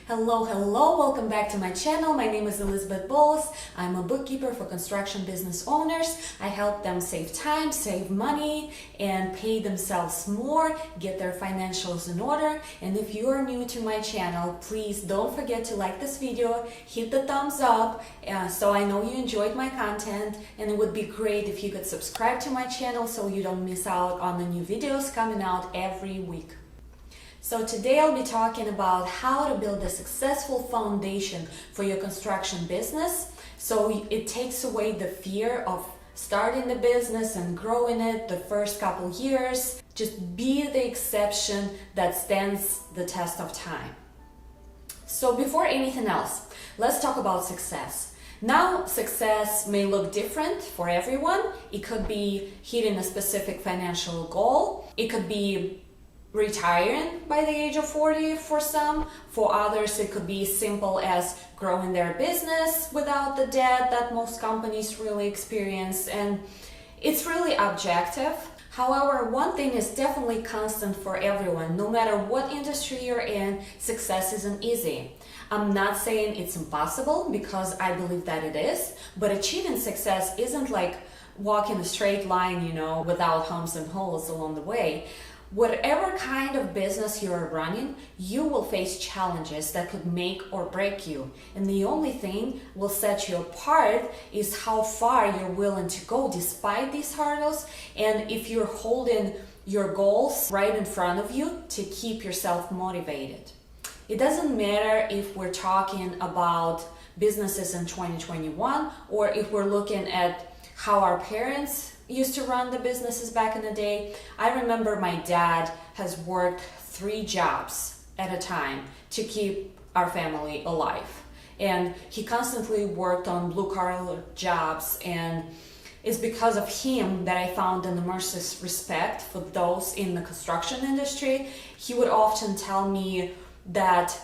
Hello, welcome back to my channel. My name is Elizaveta Boals. I'm a bookkeeper for construction business owners. I help them save time, save money, and pay themselves more, get their financials in order. And if you are new to my channel, please don't forget to like this video, hit the thumbs up so I know you enjoyed my content, and it would be great if you could subscribe to my channel so you don't miss out on the new videos coming out every week. So today I'll be talking about how to build a successful foundation for your construction business so it takes away the fear of starting the business and growing it the first couple years. Just be the exception that stands the test of time. So before anything else, let's talk about success. Now, success may look different for everyone. It could be hitting a specific financial goal. It could be retiring by the age of 40 for some. For others, it could be simple as growing their business without the debt that most companies really experience, and it's really objective. However, one thing is definitely constant for everyone. No matter what industry you're in, success isn't easy. I'm not saying it's impossible, because I believe that it is, but achieving success isn't like walking a straight line, without humps and holes along the way. Whatever kind of business you're running, you will face challenges that could make or break you. And the only thing will set you apart is how far you're willing to go despite these hurdles, and if you're holding your goals right in front of you to keep yourself motivated. It doesn't matter if we're talking about businesses in 2021 or if we're looking at how our parents used to run the businesses back in the day. I remember my dad has worked 3 jobs at a time to keep our family alive. And he constantly worked on blue-collar jobs, and it's because of him that I found an immense respect for those in the construction industry. He would often tell me that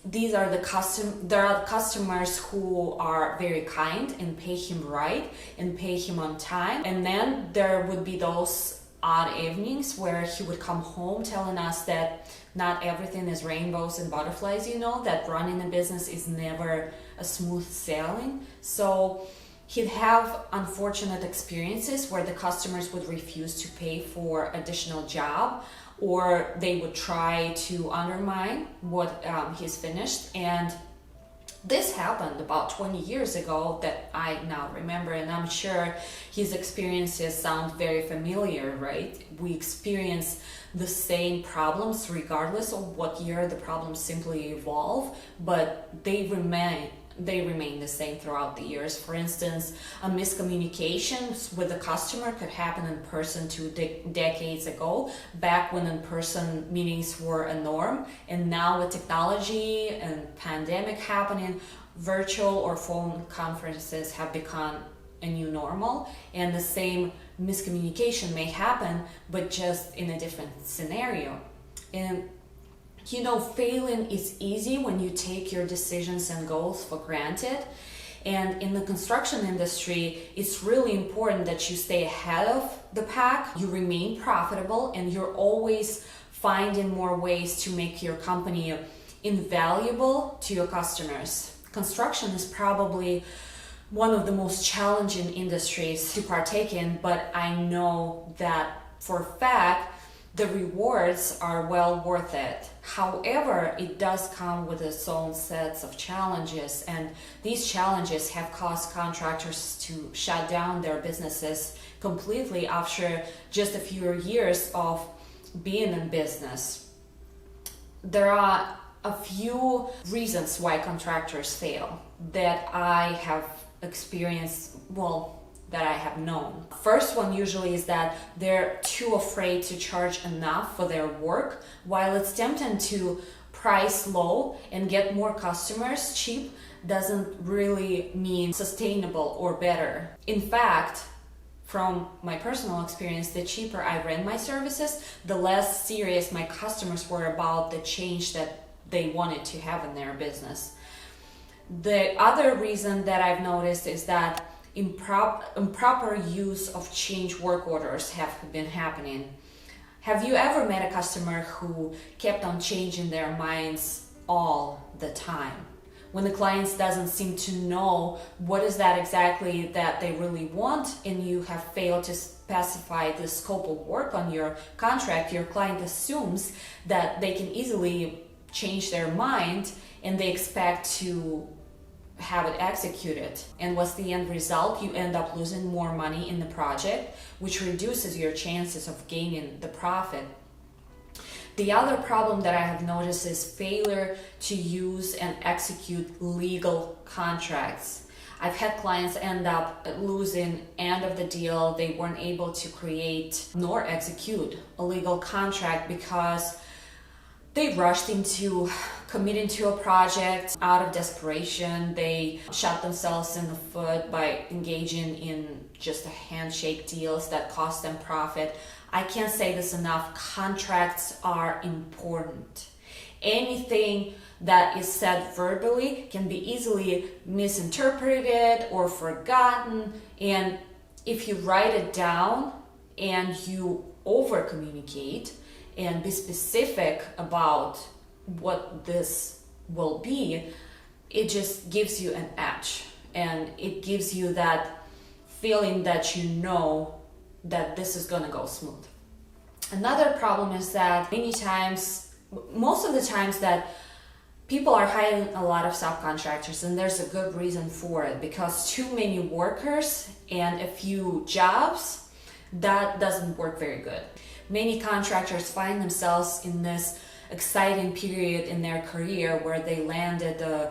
there are customers who are very kind and pay him right and pay him on time. And then there would be those odd evenings where he would come home telling us that not everything is rainbows and butterflies, that running a business is never a smooth sailing. So he'd have unfortunate experiences where the customers would refuse to pay for additional job, or they would try to undermine what he's finished. And this happened about 20 years ago that I now remember, and I'm sure his experiences sound very familiar, right? We experience the same problems regardless of what year the problems simply evolve, but they remain the same throughout the years. For instance, a miscommunication with a customer could happen in person 2 decades ago, back when in-person meetings were a norm. And now with technology and pandemic happening, virtual or phone conferences have become a new normal, and the same miscommunication may happen, but just in a different scenario. And failing is easy when you take your decisions and goals for granted. And in the construction industry, it's really important that you stay ahead of the pack, you remain profitable, and you're always finding more ways to make your company invaluable to your customers. Construction is probably one of the most challenging industries to partake in, but I know that for a fact, the rewards are well worth it. However, it does come with its own sets of challenges, and these challenges have caused contractors to shut down their businesses completely after just a few years of being in business. There are a few reasons why contractors fail that I have experienced, that I have known. First one usually is that they're too afraid to charge enough for their work. While it's tempting to price low and get more customers cheap, doesn't really mean sustainable or better. In fact, from my personal experience, the cheaper I ran my services, the less serious my customers were about the change that they wanted to have in their business. The other reason that I've noticed is that improper use of change work orders have been happening. Have you ever met a customer who kept on changing their minds all the time? When the client doesn't seem to know what is that exactly that they really want, and you have failed to specify the scope of work on your contract, your client assumes that they can easily change their mind and they expect to have it executed. And what's the end result? You end up losing more money in the project, which reduces your chances of gaining the profit. The other problem that I have noticed is failure to use and execute legal contracts. I've had clients end up losing end of the deal. They weren't able to create nor execute a legal contract because they rushed into committing to a project out of desperation. They shot themselves in the foot by engaging in just handshake deals that cost them profit. I can't say this enough. Contracts are important. Anything that is said verbally can be easily misinterpreted or forgotten. And if you write it down and you over communicate and be specific about what this will be, it just gives you an edge, and it gives you that feeling that you know that this is going to go smooth. Another problem is that most of the times that people are hiring a lot of subcontractors, and there's a good reason for it, because too many workers and a few jobs, that doesn't work very good. Many contractors find themselves in this exciting period in their career where they landed a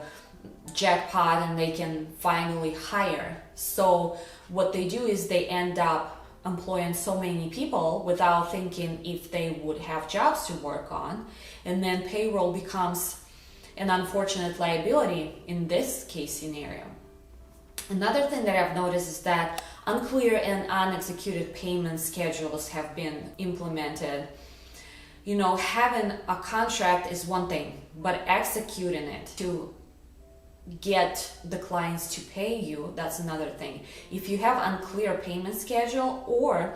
jackpot and they can finally hire. So what they do is they end up employing so many people without thinking if they would have jobs to work on, and then payroll becomes an unfortunate liability in this case scenario. Another thing that I've noticed is that unclear and unexecuted payment schedules have been implemented. You know, having a contract is one thing, but executing it to get the clients to pay you, that's another thing. If you have unclear payment schedule, or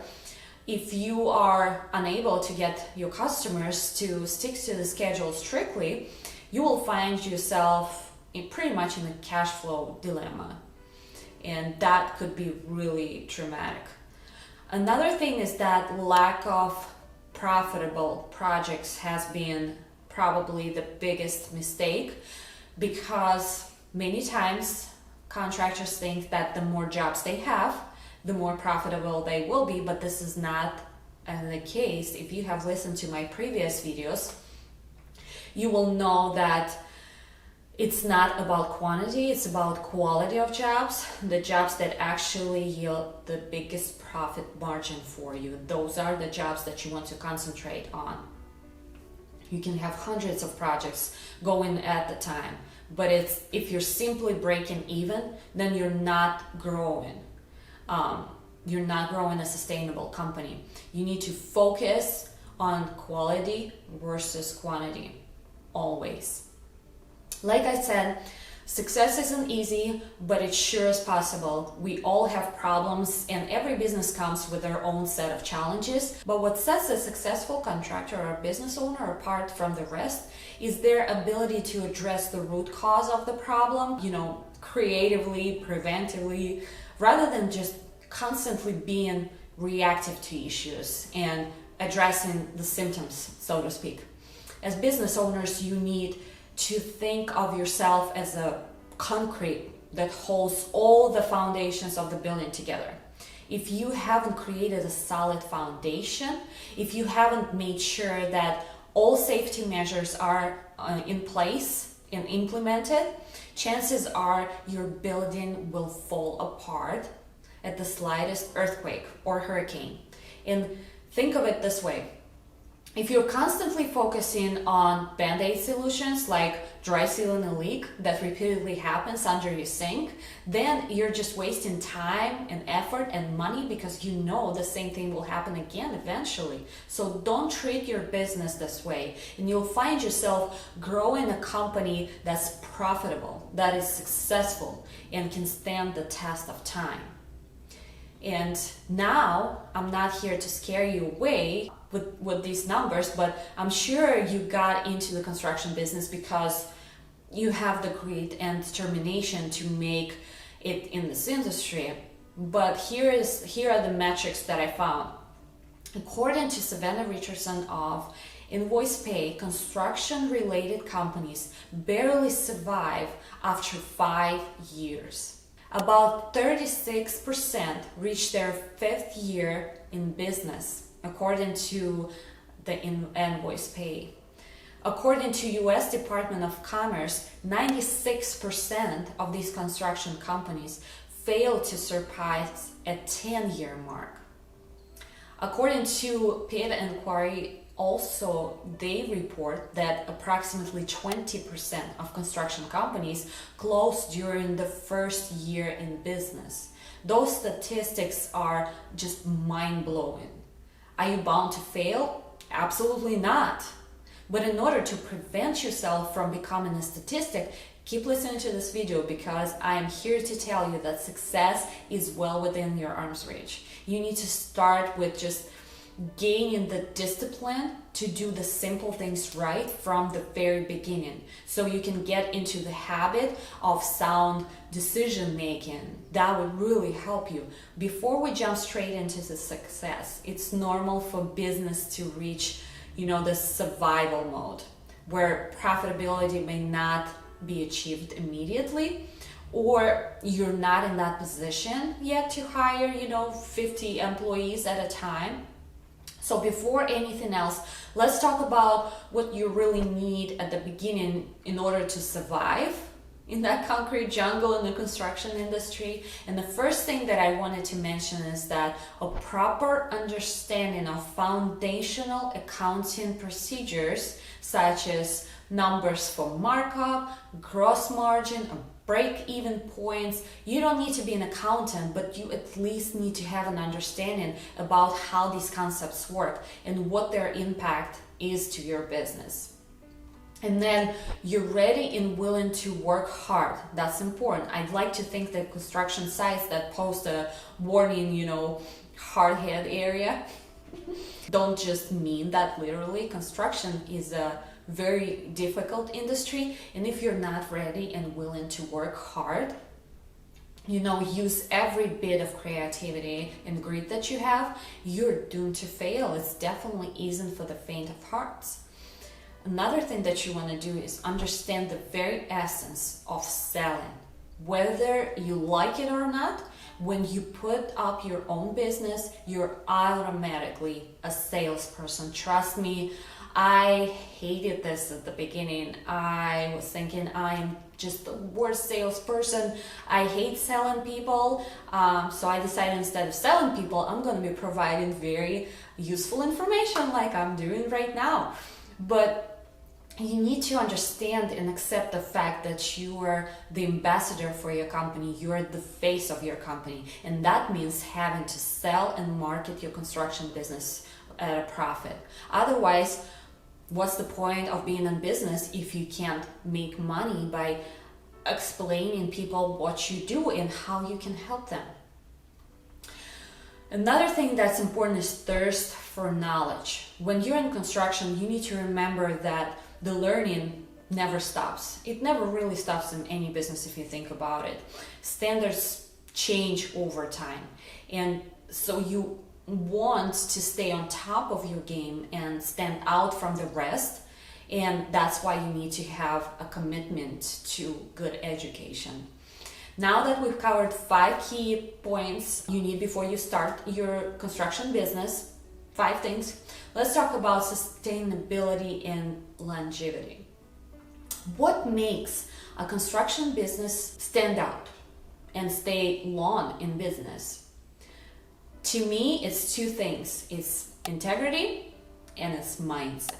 if you are unable to get your customers to stick to the schedule strictly, you will find yourself pretty much in a cash flow dilemma. And that could be really traumatic. Another thing is that lack of profitable projects has been probably the biggest mistake, because many times contractors think that the more jobs they have, the more profitable they will be, but this is not the case. If you have listened to my previous videos, you will know that it's not about quantity, it's about quality of jobs. The jobs that actually yield the biggest profit margin for you, those are the jobs that you want to concentrate on. You can have hundreds of projects going at the time, but if you're simply breaking even, then you're not growing. You're not growing a sustainable company. You need to focus on quality versus quantity, always. Like I said, success isn't easy, but it sure is possible. We all have problems, and every business comes with their own set of challenges. But what sets a successful contractor or business owner apart from the rest is their ability to address the root cause of the problem, creatively, preventively, rather than just constantly being reactive to issues and addressing the symptoms, so to speak. As business owners, you need to think of yourself as a concrete that holds all the foundations of the building together. If you haven't created a solid foundation, if you haven't made sure that all safety measures are in place and implemented, chances are your building will fall apart at the slightest earthquake or hurricane. And think of it this way. If you're constantly focusing on band-aid solutions like dry sealing a leak that repeatedly happens under your sink, then you're just wasting time and effort and money, because you know the same thing will happen again eventually. So don't treat your business this way, and you'll find yourself growing a company that's profitable, that is successful, and can stand the test of time. And now, I'm not here to scare you away. with these numbers, but I'm sure you got into the construction business because you have the grit and determination to make it in this industry. But here are the metrics that I found. According to Savannah Richardson of Invoice Pay, construction-related companies barely survive after 5 years. About 36% reach their 5th year in business, according to the Invoice Pay. According to U.S. Department of Commerce, 96% of these construction companies fail to surpass a 10-year mark. According to Pitt Inquiry, also they report that approximately 20% of construction companies close during the first year in business. Those statistics are just mind-blowing. Are you bound to fail? Absolutely not. But in order to prevent yourself from becoming a statistic, keep listening to this video, because I am here to tell you that success is well within your arm's reach. You need to start with just gaining the discipline to do the simple things right from the very beginning, so you can get into the habit of sound decision making. That would really help you. Before we jump straight into the success, it's normal for business to reach, the survival mode, where profitability may not be achieved immediately, or you're not in that position yet to hire 50 employees at a time. So before anything else, let's talk about what you really need at the beginning in order to survive in that concrete jungle in the construction industry. And the first thing that I wanted to mention is that a proper understanding of foundational accounting procedures, such as numbers for markup, gross margin, break-even points. You don't need to be an accountant, but you at least need to have an understanding about how these concepts work and what their impact is to your business. And then you're ready and willing to work hard. That's important. I'd like to think that construction sites that post a warning, hard head area, don't just mean that literally. Construction is a very difficult industry, and if you're not ready and willing to work hard, use every bit of creativity and grit that you have, you're doomed to fail. It's definitely isn't for the faint of hearts. Another thing that you want to do is understand the very essence of selling. Whether you like it or not, when you put up your own business, you're automatically a salesperson. Trust me, I hated this at the beginning. I was thinking I'm just the worst salesperson. I hate selling people. So I decided instead of selling people, I'm going to be providing very useful information like I'm doing right now. But you need to understand and accept the fact that you are the ambassador for your company. You are the face of your company. And that means having to sell and market your construction business at a profit. Otherwise, what's the point of being in business if you can't make money by explaining people what you do and how you can help them? Another thing that's important is thirst for knowledge. When you're in construction, you need to remember that the learning never stops. It never really stops in any business if you think about it. Standards change over time. And so you want to stay on top of your game and stand out from the rest. And that's why you need to have a commitment to good education. Now that we've covered 5 key points you need before you start your construction business, 5 things, let's talk about sustainability and longevity. What makes a construction business stand out and stay long in business? To me, it's 2 things. It's integrity and it's mindset.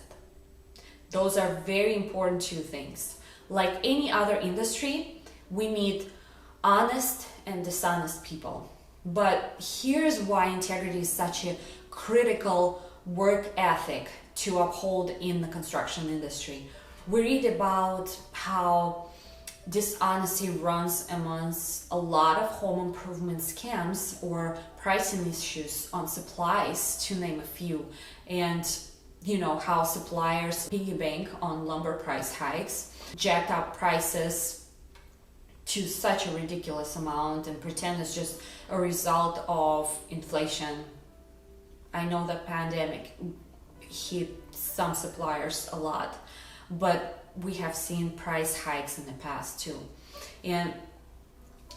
Those are very important 2 things. Like any other industry, we need honest and dishonest people. But here's why integrity is such a critical work ethic to uphold in the construction industry. We read about how dishonesty runs amongst a lot of home improvement scams or pricing issues on supplies, to name a few. And you know how suppliers piggy bank on lumber price hikes, jacked up prices to such a ridiculous amount and pretend it's just a result of inflation. I know that pandemic hit some suppliers a lot, but we have seen price hikes in the past too. And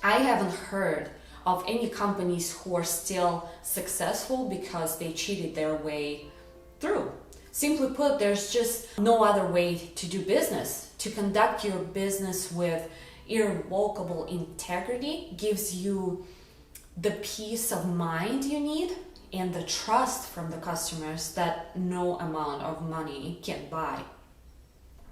I haven't heard of any companies who are still successful because they cheated their way through. Simply put, there's just no other way to do business. To conduct your business with irrevocable integrity gives you the peace of mind you need and the trust from the customers that no amount of money can buy.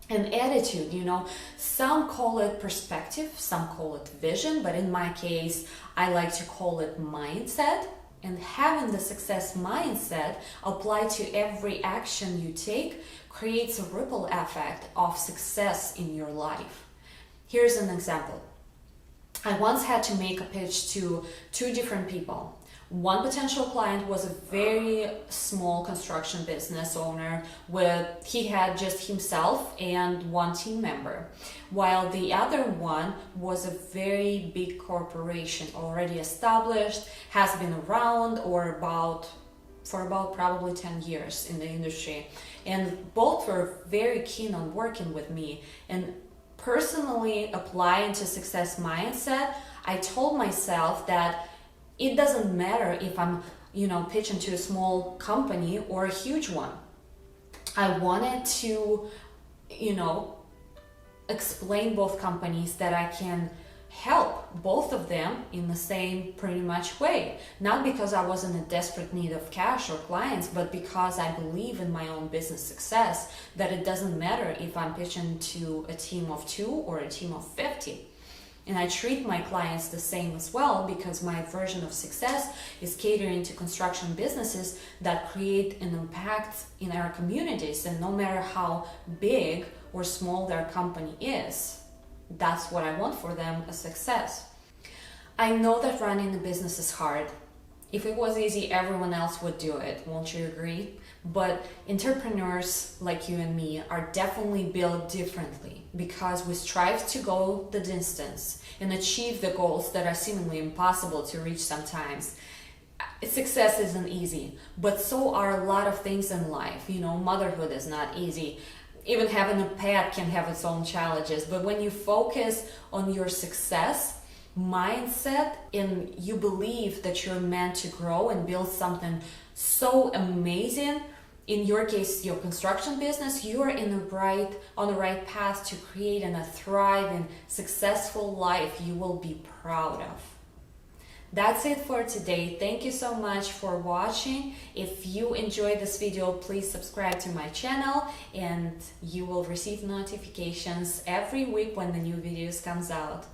And attitude, you know, some call it perspective, some call it vision, but in my case, I like to call it mindset. And having the success mindset applied to every action you take creates a ripple effect of success in your life. Here's an example. I once had to make a pitch to two different people. One potential client was a very small construction business owner he had just himself and one team member, while the other one was a very big corporation, already established, has been around for about probably 10 years in the industry. And both were very keen on working with me. And personally applying to success mindset, I told myself that it doesn't matter if I'm, pitching to a small company or a huge one. I wanted to, explain both companies that I can help both of them in the same pretty much way. Not because I was in a desperate need of cash or clients, but because I believe in my own business success, that it doesn't matter if I'm pitching to a team of 2 or a team of 50. And I treat my clients the same as well, because my version of success is catering to construction businesses that create an impact in our communities. And no matter how big or small their company is, that's what I want for them, a success. I know that running a business is hard. If it was easy, everyone else would do it. Won't you agree? But entrepreneurs like you and me are definitely built differently, because we strive to go the distance and achieve the goals that are seemingly impossible to reach sometimes. Success isn't easy, but so are a lot of things in life. Motherhood is not easy. Even having a pet can have its own challenges. But when you focus on your success mindset and you believe that you're meant to grow and build something so amazing, in your case, your construction business, you are on the right path to creating a thriving, successful life you will be proud of. That's it for today. Thank you so much for watching. If you enjoyed this video, please subscribe to my channel and you will receive notifications every week when the new videos comes out.